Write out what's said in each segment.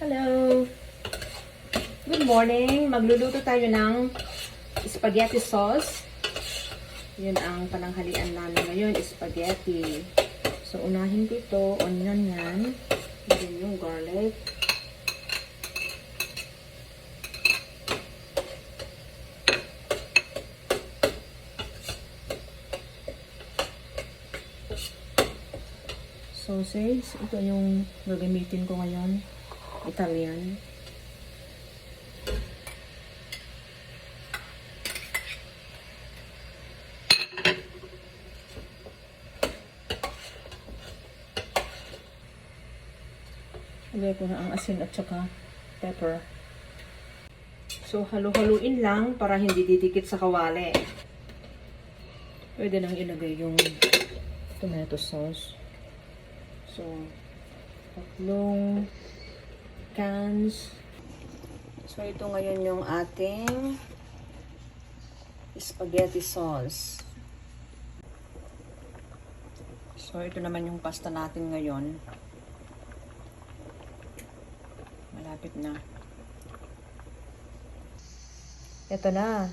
Hello! Good morning! Magluluto tayo ng spaghetti sauce. Yun ang pananghalian namin ngayon, spaghetti. So, unahin ko ito, onion yan. Lagyan yung garlic. Sausage, ito yung gagamitin ko ngayon. Italian. Lagay ko na ang asin at saka pepper. So, halu-haluin lang para hindi didikit sa kawali. Pwede nang ilagay yung tomato sauce. So, tatlong cans. So, ito ngayon yung ating spaghetti sauce. So, ito naman yung pasta natin ngayon. Malapit na. Ito na.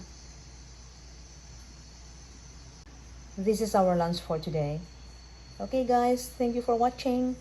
This is our lunch for today. Okay guys, thank you for watching.